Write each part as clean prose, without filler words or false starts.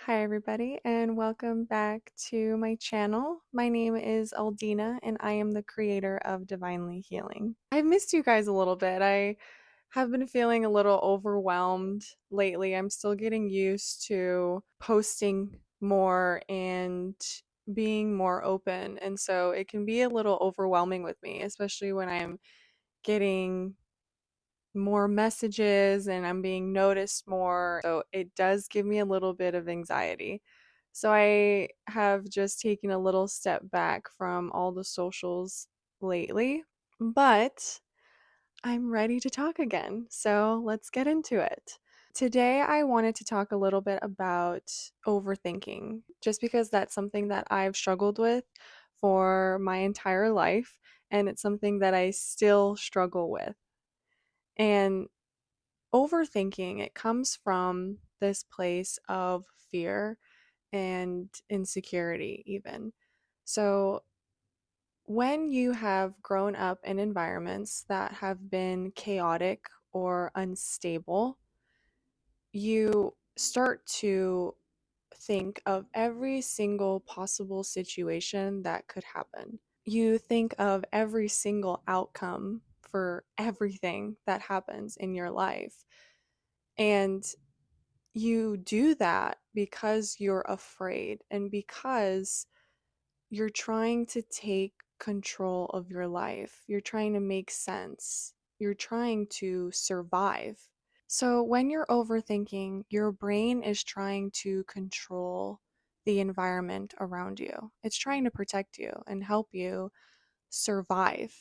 Hi, everybody, and welcome back to my channel. My name is Aldina, and I am the creator of Divinely Healing. I've missed you guys a little bit. I have been feeling a little overwhelmed lately. I'm still getting used to posting more and being more open, and so it can be a little overwhelming with me, especially when I'm getting more messages and I'm being noticed more. So it does give me a little bit of anxiety. So I have just taken a little step back from all the socials lately, but I'm ready to talk again. So let's get into it. Today, I wanted to talk a little bit about overthinking, just because that's something that I've struggled with for my entire life, and it's something that I still struggle with. And overthinking, it comes from this place of fear and insecurity, even. So, when you have grown up in environments that have been chaotic or unstable, you start to think of every single possible situation that could happen. You think of every single outcome for everything that happens in your life. And you do that because you're afraid and because you're trying to take control of your life. You're trying to make sense. You're trying to survive. So, when you're overthinking, your brain is trying to control the environment around you. It's trying to protect you and help you survive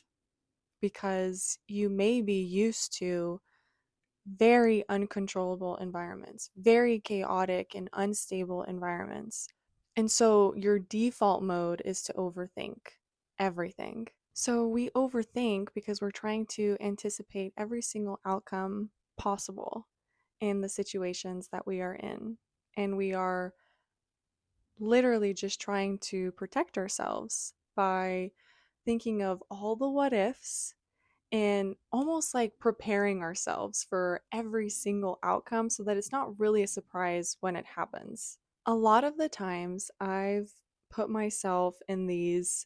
because you may be used to very uncontrollable environments, very chaotic and unstable environments. And so your default mode is to overthink everything. So we overthink because we're trying to anticipate every single outcome possible in the situations that we are in. And we are literally just trying to protect ourselves by thinking of all the what ifs and almost like preparing ourselves for every single outcome so that it's not really a surprise when it happens. A lot of the times I've put myself in these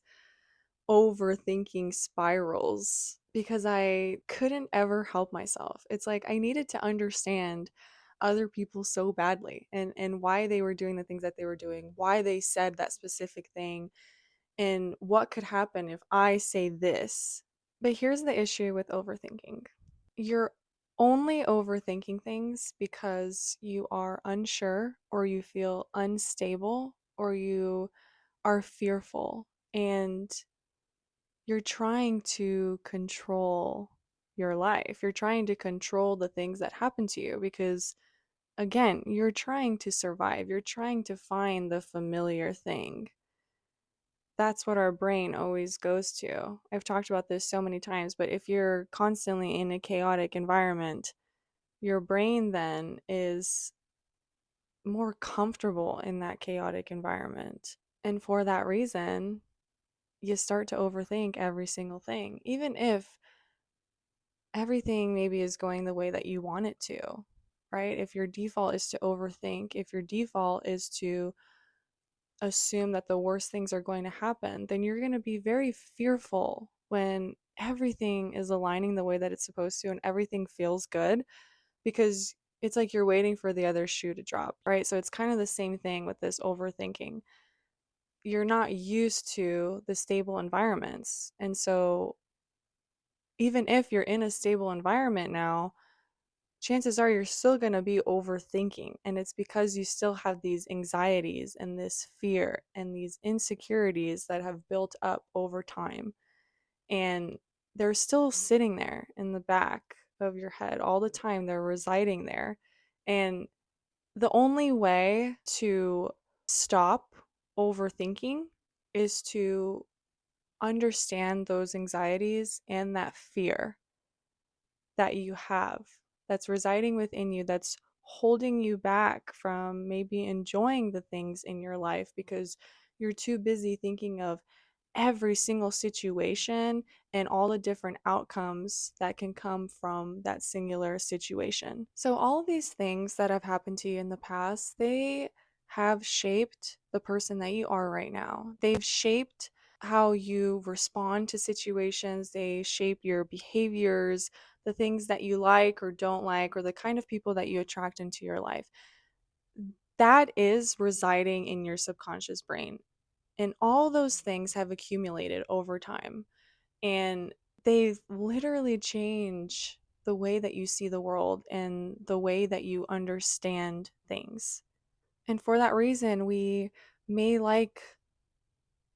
overthinking spirals because I couldn't ever help myself. It's like I needed to understand other people so badly and why they were doing the things that they were doing, why they said that specific thing, and what could happen if I say this. But here's the issue with overthinking. You're only overthinking things because you are unsure or you feel unstable or you are fearful and you're trying to control your life. You're trying to control the things that happen to you because, again, you're trying to survive. You're trying to find the familiar thing. That's what our brain always goes to. I've talked about this so many times, but if you're constantly in a chaotic environment, your brain then is more comfortable in that chaotic environment. And for that reason, you start to overthink every single thing, even if everything maybe is going the way that you want it to, right? If your default is to overthink, if your default is to assume that the worst things are going to happen, then you're going to be very fearful when everything is aligning the way that it's supposed to and everything feels good because it's like you're waiting for the other shoe to drop, right? So it's kind of the same thing with this overthinking. You're not used to the stable environments. And so even if you're in a stable environment now, chances are you're still going to be overthinking. And it's because you still have these anxieties and this fear and these insecurities that have built up over time. And they're still sitting there in the back of your head all the time. They're residing there. And the only way to stop overthinking is to understand those anxieties and that fear that you have that's residing within you, that's holding you back from maybe enjoying the things in your life because you're too busy thinking of every single situation and all the different outcomes that can come from that singular situation. So, all of these things that have happened to you in the past, they have shaped the person that you are right now. They've shaped how you respond to situations, they shape your behaviors, the things that you like or don't like, or the kind of people that you attract into your life. That is residing in your subconscious brain. And all those things have accumulated over time. And they literally change the way that you see the world and the way that you understand things. And for that reason, we may like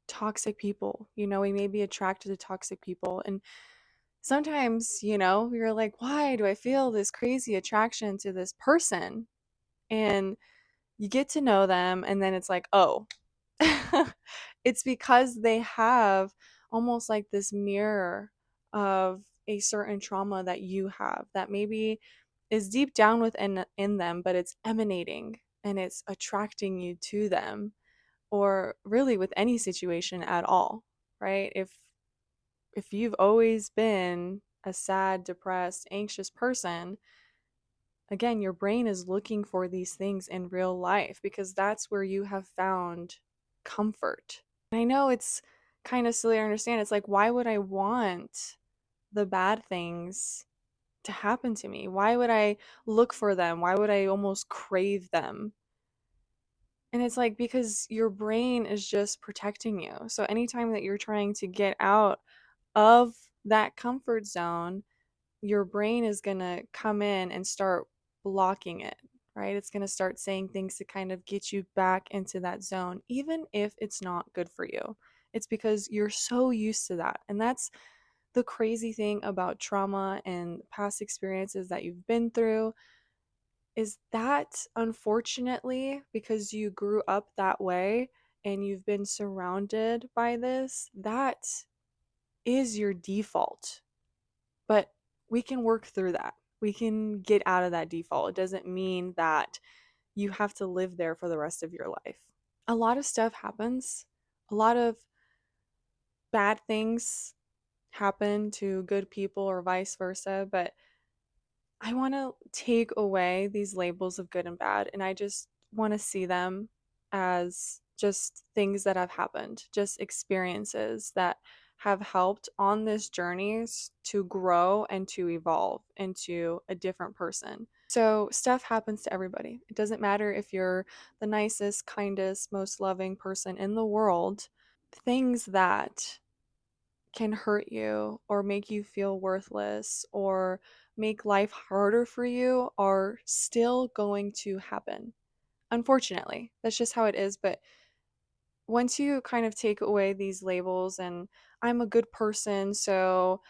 toxic people. We may be attracted to toxic people. And sometimes, you're like, why do I feel this crazy attraction to this person? And you get to know them, and then it's like, oh, it's because they have almost like this mirror of a certain trauma that you have that maybe is deep down within in them, but it's emanating and it's attracting you to them, or really with any situation at all, right? If you've always been a sad, depressed, anxious person, again, your brain is looking for these things in real life because that's where you have found comfort. And I know it's kind of silly to understand. It's like, why would I want the bad things to happen to me? Why would I look for them? Why would I almost crave them? And it's like, because your brain is just protecting you. So anytime that you're trying to get out of that comfort zone, your brain is going to come in and start blocking it, right? It's going to start saying things to kind of get you back into that zone, even if it's not good for you. It's because you're so used to that. And that's the crazy thing about trauma and past experiences that you've been through, is that unfortunately, because you grew up that way and you've been surrounded by this, that is your default. But we can work through that. We can get out of that default. It doesn't mean that you have to live there for the rest of your life. A lot of stuff happens. A lot of bad things happen to good people or vice versa, but I want to take away these labels of good and bad, and I just want to see them as just things that have happened, just experiences that have helped on this journey to grow and to evolve into a different person. So, stuff happens to everybody. It doesn't matter if you're the nicest, kindest, most loving person in the world. Things that can hurt you or make you feel worthless or make life harder for you are still going to happen. Unfortunately, that's just how it is. But once you kind of take away these labels and I'm a good person, so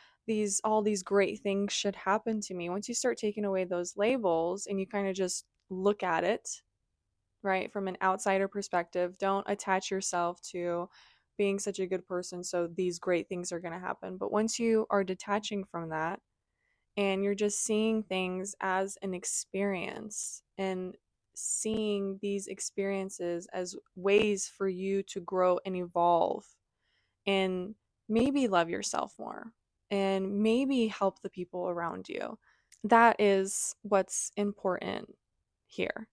all these great things should happen to me. Once you start taking away those labels and you kind of just look at it, right, from an outsider perspective, don't attach yourself to being such a good person so these great things are going to happen. But once you are detaching from that and you're just seeing things as an experience and seeing these experiences as ways for you to grow and evolve and maybe love yourself more and maybe help the people around you, that is what's important here.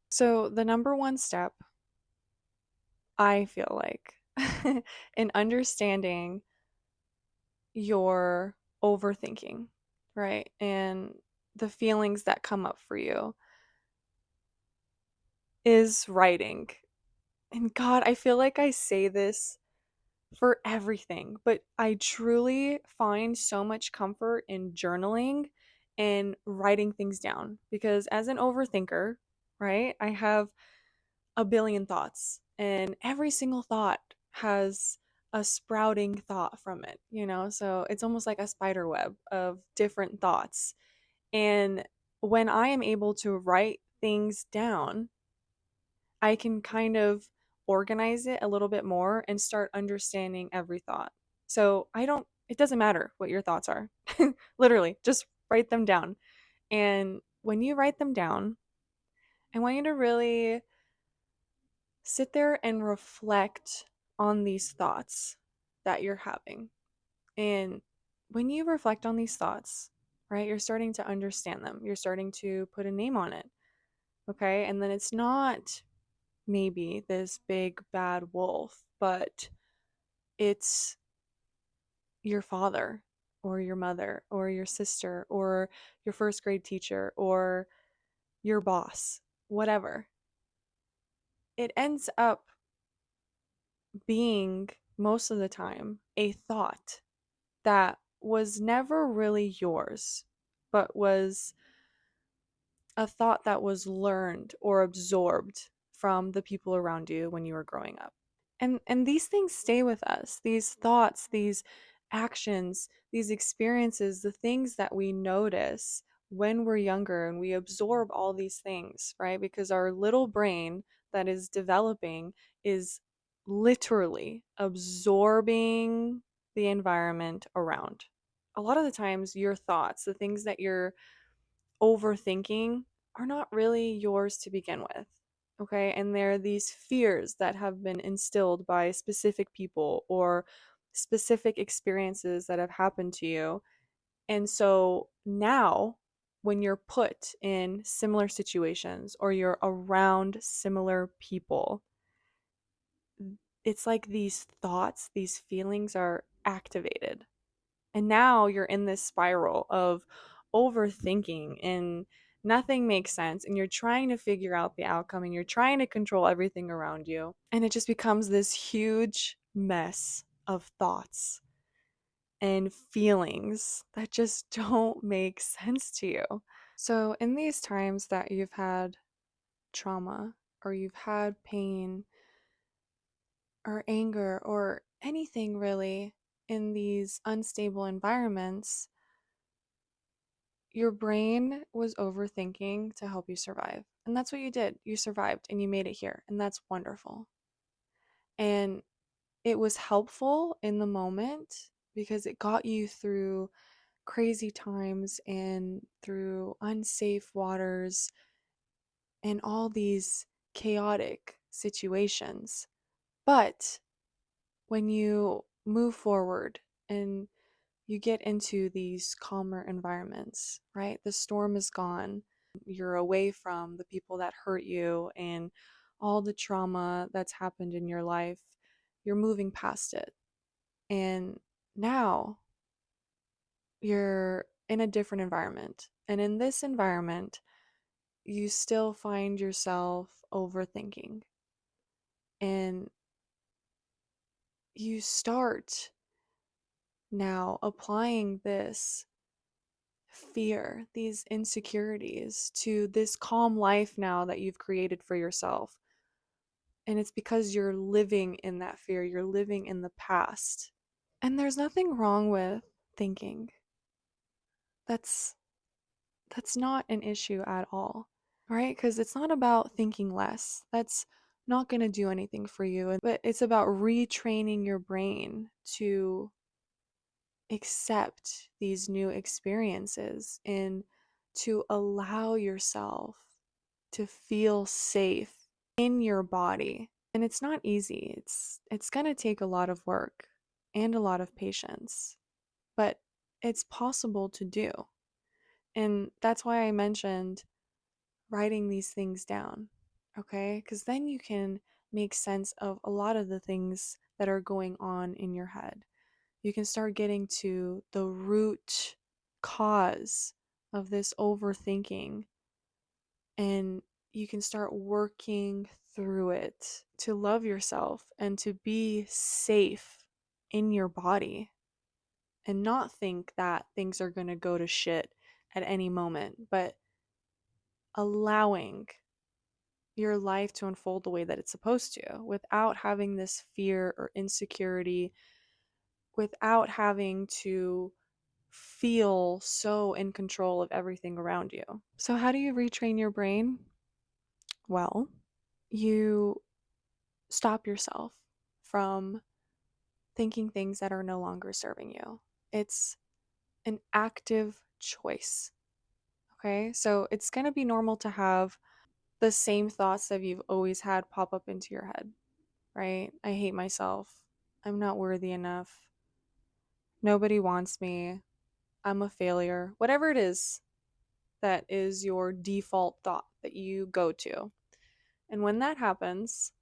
So, the number one step, I feel like, in understanding your overthinking, right? And the feelings that come up for you is writing. And God, I feel like I say this for everything, but I truly find so much comfort in journaling and writing things down because as an overthinker, right, I have a billion thoughts, and every single thought has a sprouting thought from it. So it's almost like a spider web of different thoughts. And when I am able to write things down, I can kind of organize it a little bit more and start understanding every thought. So it doesn't matter what your thoughts are. Literally, just write them down. And when you write them down, I want you to really sit there and reflect on these thoughts that you're having. And when you reflect on these thoughts, right, you're starting to understand them. You're starting to put a name on it. Okay. And then it's not maybe this big bad wolf, but it's your father or your mother or your sister or your first grade teacher or your boss, whatever. It ends up being most of the time a thought that was never really yours, but was a thought that was learned or absorbed from the people around you when you were growing up. And these things stay with us. These thoughts, these actions, these experiences, the things that we notice when we're younger and we absorb all these things, right? Because our little brain that is developing is literally absorbing the environment around. A lot of the times, your thoughts, the things that you're overthinking, are not really yours to begin with. Okay. And there are these fears that have been instilled by specific people or specific experiences that have happened to you. And so now, when you're put in similar situations or you're around similar people, it's like these thoughts, these feelings are activated. And now you're in this spiral of overthinking and nothing makes sense. And you're trying to figure out the outcome and you're trying to control everything around you. And it just becomes this huge mess of thoughts and feelings that just don't make sense to you. So, in these times that you've had trauma or you've had pain or anger or anything really in these unstable environments, your brain was overthinking to help you survive. And that's what you did. You survived and you made it here. And that's wonderful. And it was helpful in the moment because it got you through crazy times and through unsafe waters and all these chaotic situations. But when you move forward and you get into these calmer environments, right? The storm is gone. You're away from the people that hurt you and all the trauma that's happened in your life. You're moving past it. And now you're in a different environment. And in this environment, you still find yourself overthinking. And you start now applying this fear, these insecurities to this calm life now that you've created for yourself. And it's because you're living in that fear, you're living in the past. And there's nothing wrong with thinking. That's that's not an issue at all. Right? Because it's not about thinking less. That's not going to do anything for you, but it's about retraining your brain to accept these new experiences and to allow yourself to feel safe in your body. And it's not easy. It's going to take a lot of work and a lot of patience, but it's possible to do. And that's why I mentioned writing these things down. Okay? Cuz then you can make sense of a lot of the things that are going on in your head. You can start getting to the root cause of this overthinking and you can start working through it to love yourself and to be safe in your body and not think that things are going to go to shit at any moment, but allowing your life to unfold the way that it's supposed to without having this fear or insecurity, without having to feel so in control of everything around you. So, how do you retrain your brain? Well, you stop yourself from thinking things that are no longer serving you. It's an active choice. Okay. So, it's going to be normal to have the same thoughts that you've always had pop up into your head, right? I hate myself. I'm not worthy enough. Nobody wants me. I'm a failure. Whatever it is that is your default thought that you go to. And when that happens,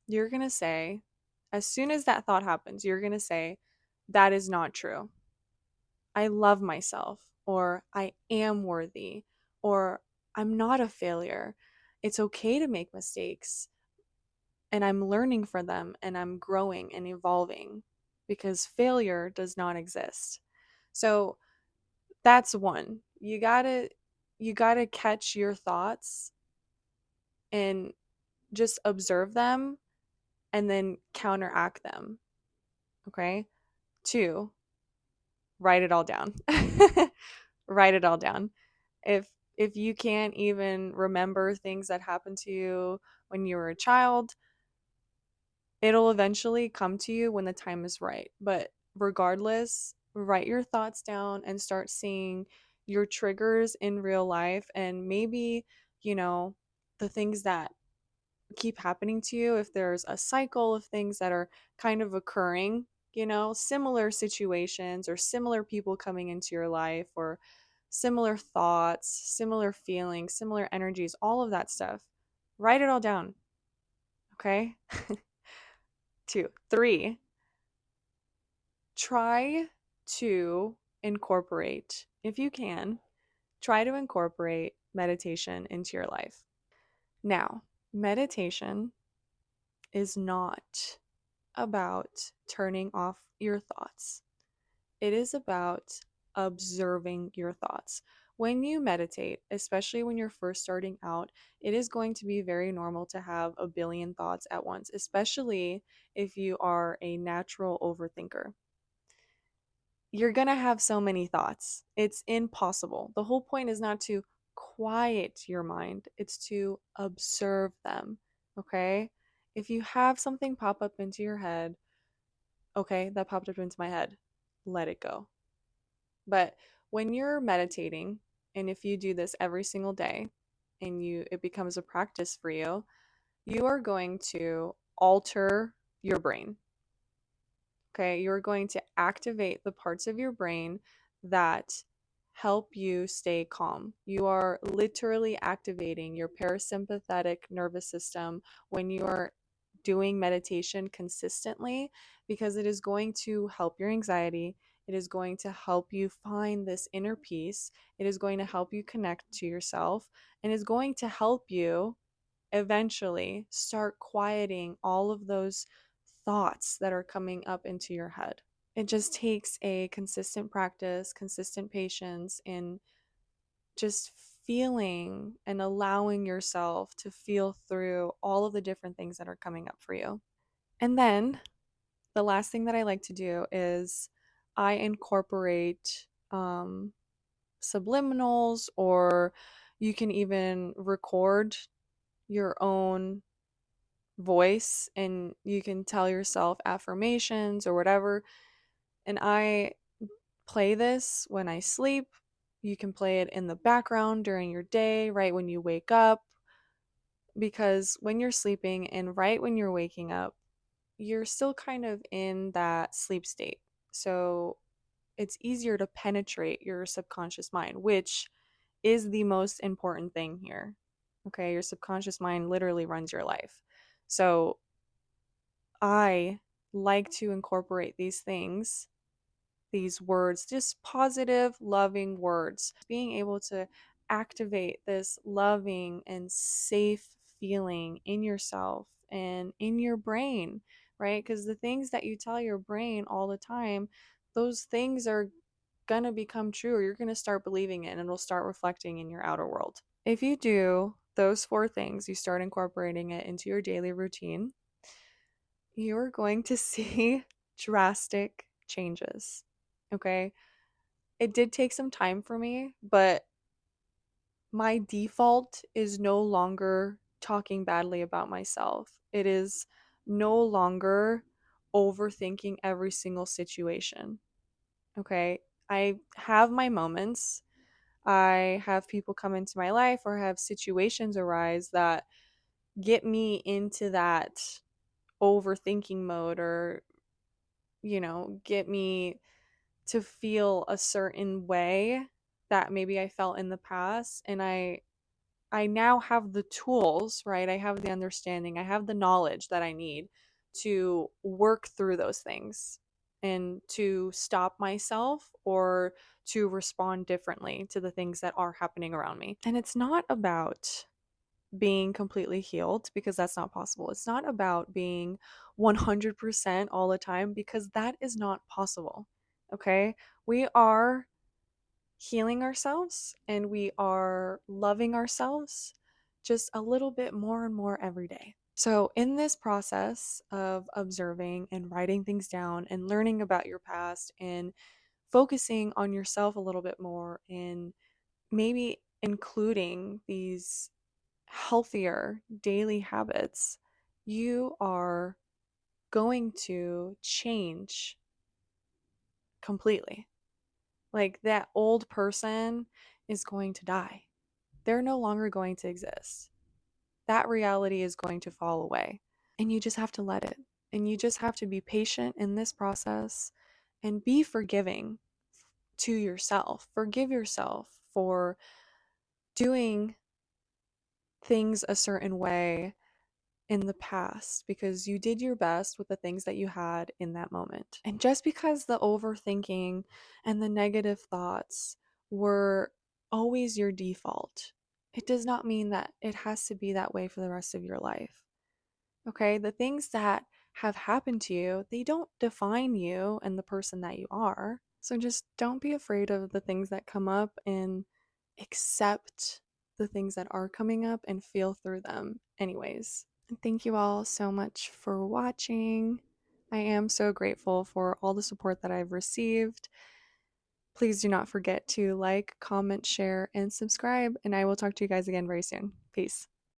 you're going to say, as soon as that thought happens, you're going to say, that is not true. I love myself, or I am worthy, or I'm not a failure. It's okay to make mistakes, and I'm learning from them, and I'm growing and evolving because failure does not exist. So that's one. You got to catch your thoughts and just observe them and then counteract them, okay? Two, write it all down. Write it all down. If you can't even remember things that happened to you when you were a child, it'll eventually come to you when the time is right. But regardless, write your thoughts down and start seeing your triggers in real life, and maybe, you know, the things that keep happening to you, if there's a cycle of things that are kind of occurring, similar situations or similar people coming into your life, or similar thoughts, similar feelings, similar energies, all of that stuff. Write it all down, okay? Two. Three, try to incorporate, if you can, try to incorporate meditation into your life. Now, meditation is not about turning off your thoughts. It is about observing your thoughts. When you meditate, especially when you're first starting out, it is going to be very normal to have a billion thoughts at once, especially if you are a natural overthinker. You're going to have so many thoughts. It's impossible. The whole point is not to quiet your mind, it's to observe them. Okay? If you have something pop up into your head, okay, that popped up into my head, let it go. But when you're meditating, and if you do this every single day and it becomes a practice for you, you are going to alter your brain. Okay, you're going to activate the parts of your brain that help you stay calm. You are literally activating your parasympathetic nervous system when you are doing meditation consistently, because it is going to help your anxiety. It is going to help you find this inner peace. It is going to help you connect to yourself, and is going to help you eventually start quieting all of those thoughts that are coming up into your head. It just takes a consistent practice, consistent patience, and just feeling and allowing yourself to feel through all of the different things that are coming up for you. And then the last thing that I like to do is I incorporate subliminals, or you can even record your own voice and you can tell yourself affirmations or whatever. And I play this when I sleep. You can play it in the background during your day, right when you wake up, because when you're sleeping and right when you're waking up, you're still kind of in that sleep state. So it's easier to penetrate your subconscious mind, which is the most important thing here. Okay, your subconscious mind literally runs your life. So I like to incorporate these things, these words, just positive, loving words. Being able to activate this loving and safe feeling in yourself and in your brain, right? Because the things that you tell your brain all the time, those things are going to become true, or you're going to start believing it and it'll start reflecting in your outer world. If you do those four things, you start incorporating it into your daily routine, you're going to see drastic changes. Okay. It did take some time for me, but my default is no longer talking badly about myself. It is no longer overthinking every single situation. Okay. I have my moments. I have people come into my life or have situations arise that get me into that overthinking mode, or get me to feel a certain way that maybe I felt in the past. And I now have the tools, right? I have the understanding, I have the knowledge that I need to work through those things and to stop myself or to respond differently to the things that are happening around me. And it's not about being completely healed because that's not possible. It's not about being 100% all the time because that is not possible. Okay? We are healing ourselves and we are loving ourselves just a little bit more and more every day. So, in this process of observing and writing things down and learning about your past and focusing on yourself a little bit more and maybe including these healthier daily habits, you are going to change completely. Like that old person is going to die. They're no longer going to exist. That reality is going to fall away. And you just have to let it. And you just have to be patient in this process and be forgiving to yourself. Forgive yourself for doing things a certain way in the past because you did your best with the things that you had in that moment. And just because the overthinking and the negative thoughts were always your default, it does not mean that it has to be that way for the rest of your life. Okay? The things that have happened to you, they don't define you and the person that you are. So just don't be afraid of the things that come up and accept the things that are coming up and feel through them anyways. And thank you all so much for watching. I am so grateful for all the support that I've received. Please do not forget to like, comment, share, and subscribe, and I will talk to you guys again very soon. Peace.